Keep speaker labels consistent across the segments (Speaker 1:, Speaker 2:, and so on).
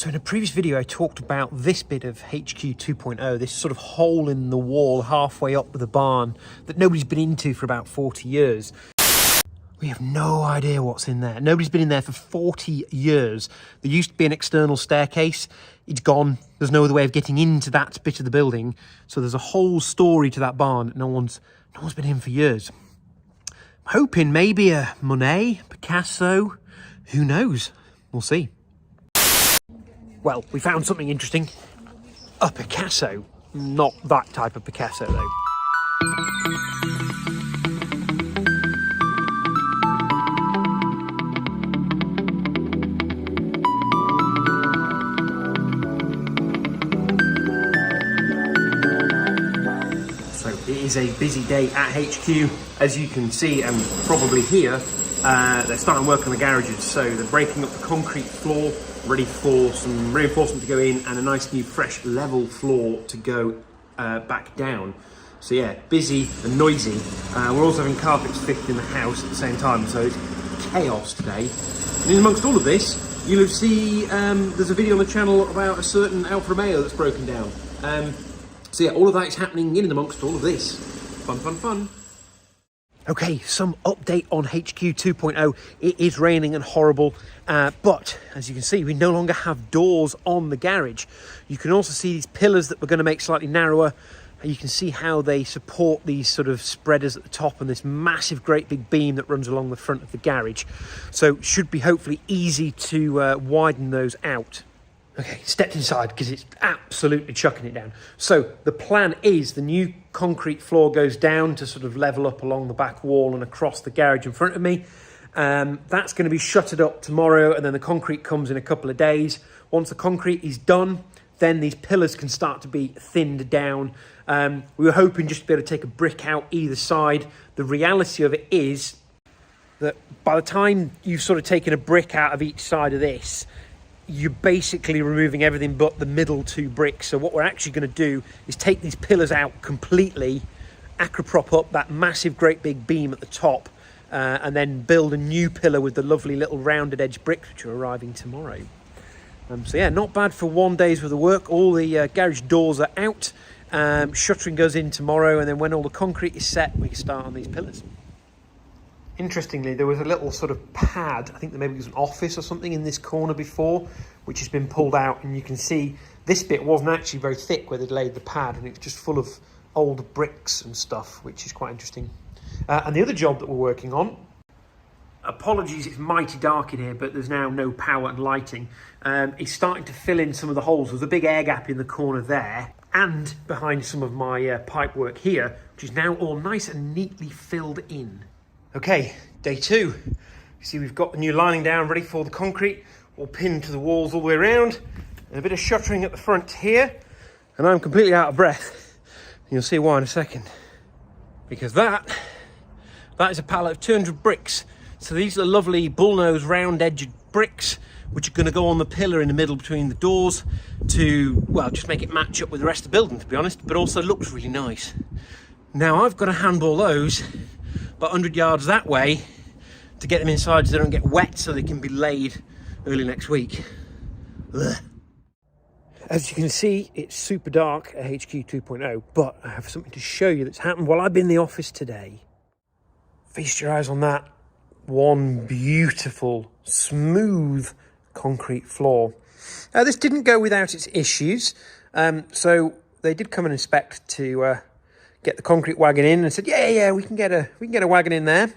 Speaker 1: So in a previous video, I talked about this bit of HQ 2.0, this sort of hole in the wall halfway up the barn that nobody's been into for about 40 years. We have no idea what's in there. Nobody's been in there for 40 years. There used to be an external staircase. It's gone. There's no other way of getting into that bit of the building. So there's a whole story to that barn that no one's been in for years. I'm hoping maybe a Monet, Picasso, who knows? We'll see. Well, we found something interesting. A Picasso. Not that type of Picasso, though. So it is a busy day at HQ. As you can see and probably hear, they're starting work on the garages. So they're breaking up the concrete floor, ready for some reinforcement to go in and a nice new fresh level floor to go back down. So yeah, busy and noisy. We're also having carpets fitted in the house at the same time, so it's chaos today. And in amongst all of this, you'll see there's a video on the channel about a certain Alfa Romeo that's broken down. So yeah, all of that is happening in and amongst all of this. Fun, fun, fun. Okay, some update on HQ 2.0. It is raining and horrible, but as you can see, we no longer have doors on the garage. You can also see these pillars that we're going to make slightly narrower. You can see how they support these sort of spreaders at the top and this massive, great big beam that runs along the front of the garage. So it should be hopefully easy to widen those out. Okay, stepped inside because it's absolutely chucking it down. So the plan is the new concrete floor goes down to sort of level up along the back wall and across the garage in front of me. That's going to be shuttered up tomorrow, and then the concrete comes in a couple of days. Once the concrete is done, then these pillars can start to be thinned down. We were hoping just to be able to take a brick out either side. The reality of it is that by the time you've sort of taken a brick out of each side of this, you're basically removing everything but the middle two bricks. So what we're actually going to do is take these pillars out completely, acroprop up that massive great big beam at the top, and then build a new pillar with the lovely little rounded edge bricks which are arriving tomorrow. So yeah, not bad for 1 day's worth of work. All the garage doors are out, shuttering goes in tomorrow, and then when all the concrete is set, we can start on these pillars. Interestingly, there was a little sort of pad, I think there maybe was an office or something in this corner before, which has been pulled out, and you can see this bit wasn't actually very thick where they'd laid the pad, and it's just full of old bricks and stuff, which is quite interesting. And the other job that we're working on, apologies, it's mighty dark in here, but there's now no power and lighting, is starting to fill in some of the holes. There's a big air gap in the corner there, and behind some of my pipe work here, which is now all nice and neatly filled in. Okay, day two. You see we've got the new lining down, ready for the concrete, all pinned to the walls all the way around, and a bit of shuttering at the front here, and I'm completely out of breath. You'll see why in a second. Because that is a pallet of 200 bricks. So these are lovely bullnose round-edged bricks, which are going to go on the pillar in the middle between the doors to, well, just make it match up with the rest of the building, to be honest, but also looks really nice. Now I've got to handball those about 100 yards that way to get them inside so they don't get wet, so they can be laid early next week. Ugh. As you can see, it's super dark at HQ 2.0, but I have something to show you that's happened while I've been in the office today. Feast your eyes on that. One beautiful, smooth concrete floor. This didn't go without its issues. So they did come and inspect to get the concrete wagon in, and said, yeah, we can get a wagon in there.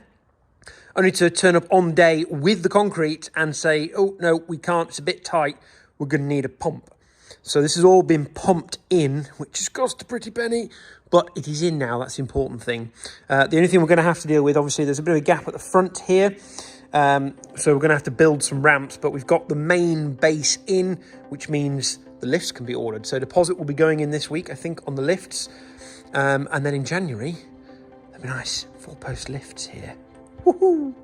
Speaker 1: Only to turn up on day with the concrete and say, oh no, we can't, it's a bit tight, we're going to need a pump. So this has all been pumped in, which has cost a pretty penny, but it is in now, that's the important thing. The only thing we're going to have to deal with, obviously there's a bit of a gap at the front here, so we're going to have to build some ramps, but we've got the main base in, which means the lifts can be ordered. So deposit will be going in this week, I think, on the lifts. And then in January, there'll be nice 4-post lifts here. Woohoo!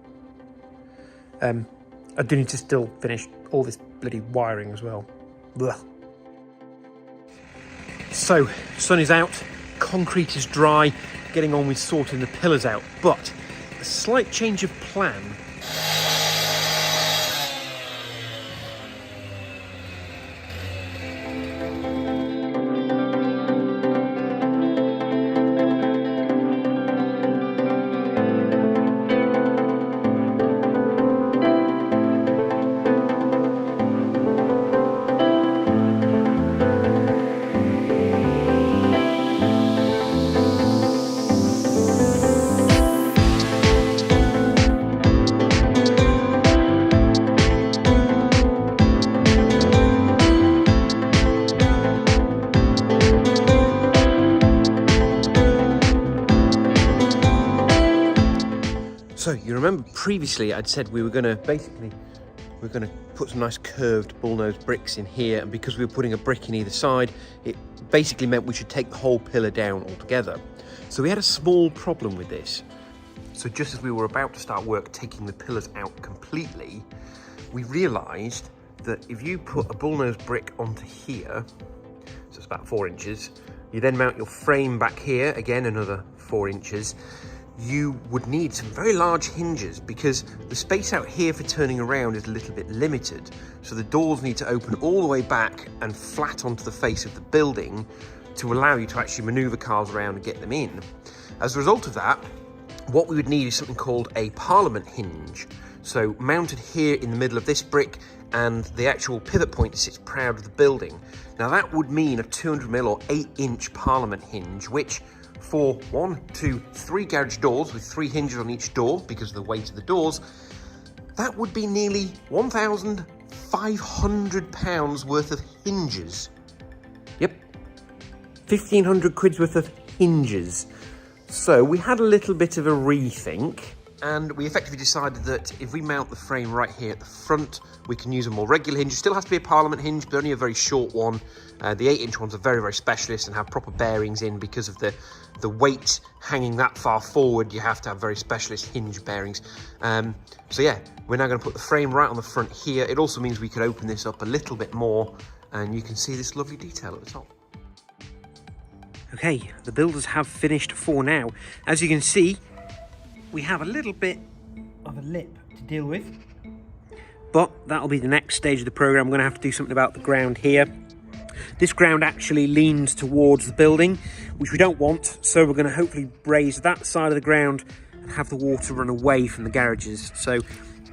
Speaker 1: I do need to still finish all this bloody wiring as well. Blah. So, sun is out, concrete is dry, getting on with sorting the pillars out, but a slight change of plan. So you remember previously I'd said we were going to put some nice curved bullnose bricks in here, and because we were putting a brick in either side, it basically meant we should take the whole pillar down altogether. So we had a small problem with this. So just as we were about to start work taking the pillars out completely, we realised that if you put a bullnose brick onto here, so it's about 4 inches, you then mount your frame back here, again another 4 inches, you would need some very large hinges because the space out here for turning around is a little bit limited. So the doors need to open all the way back and flat onto the face of the building to allow you to actually manoeuvre cars around and get them in. As a result of that, what we would need is something called a Parliament hinge. So mounted here in the middle of this brick, and the actual pivot point sits proud of the building. Now that would mean a 200mm or 8-inch Parliament hinge, which for 1, 2, 3 garage doors with 3 hinges on each door because of the weight of the doors, that would be nearly £1,500 worth of hinges. Yep, 1,500 quid's worth of hinges. So we had a little bit of a rethink, and we effectively decided that if we mount the frame right here at the front, we can use a more regular hinge. It still has to be a Parliament hinge, but only a very short one. The 8-inch ones are very, very specialist and have proper bearings in because of the weight hanging that far forward. You have to have very specialist hinge bearings. So yeah, we're now going to put the frame right on the front here. It also means we could open this up a little bit more, and you can see this lovely detail at the top. Okay, the builders have finished for now. As you can see, we have a little bit of a lip to deal with, but that'll be the next stage of the program. I'm going to have to do something about the ground here. This ground actually leans towards the building, which we don't want, so we're going to hopefully raise that side of the ground and have the water run away from the garages. So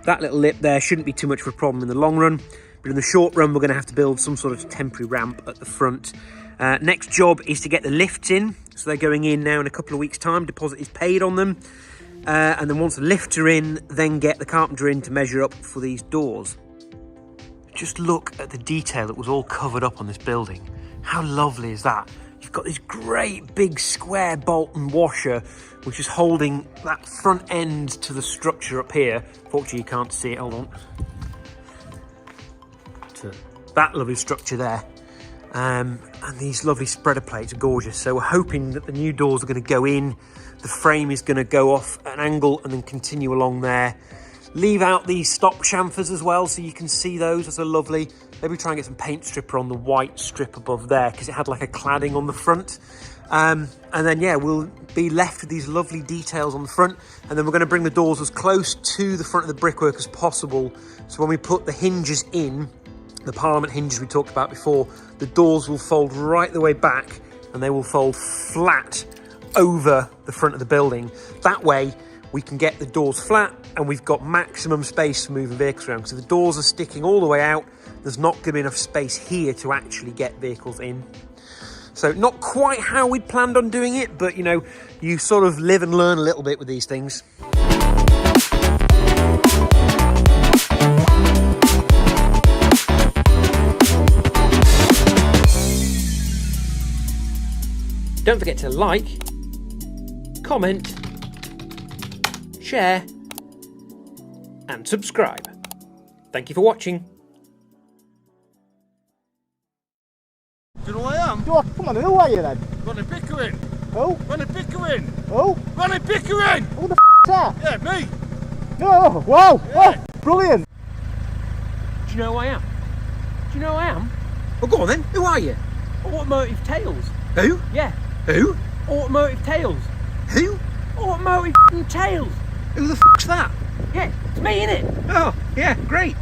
Speaker 1: that little lip there shouldn't be too much of a problem in the long run, but in the short run we're going to have to build some sort of temporary ramp at the front. Next job is to get the lifts in, so they're going in now in a couple of weeks' time. Deposit is paid on them. And then once the lifts are in, then get the carpenter in to measure up for these doors. Just look at the detail that was all covered up on this building. How lovely is that? You've got this great big square bolt and washer, which is holding that front end to the structure up here. Fortunately, you can't see it. Hold on. To that lovely structure there. And these lovely spreader plates are gorgeous. So we're hoping that the new doors are going to go in. The frame is going to go off at an angle and then continue along there. Leave out these stop chamfers as well, so you can see those. Those are lovely. Maybe try and get some paint stripper on the white strip above there, because it had like a cladding on the front. And then, yeah, we'll be left with these lovely details on the front. And then we're going to bring the doors as close to the front of the brickwork as possible. So when we put the hinges in, the Parliament hinges we talked about before, the doors will fold right the way back, and they will fold flat over the front of the building. That way we can get the doors flat and we've got maximum space for moving vehicles around, because if the doors are sticking all the way out, there's not going to be enough space here to actually get vehicles in. So not quite how we'd planned on doing it, but you know, you sort of live and learn a little bit with these things. Don't forget to like, comment, share, and subscribe. Thank you for watching.
Speaker 2: Do you know who I am?
Speaker 3: Come on, who are you then?
Speaker 2: Ronnie Pickering.
Speaker 3: Who?
Speaker 2: Ronnie Pickering.
Speaker 3: Who?
Speaker 2: Ronnie Pickering!
Speaker 3: Who the that?
Speaker 2: Yeah, me.
Speaker 3: No, wow,
Speaker 2: Yeah.
Speaker 3: Oh, brilliant.
Speaker 1: Do you know who I am? Do you know who I am? Well, go on then. Who are you? Automotive Tales. Who? Yeah. Who? Automotive Tales. Who? Automotive Tales. Who the f***'s that? Yeah, it's me, innit? Oh, yeah, great.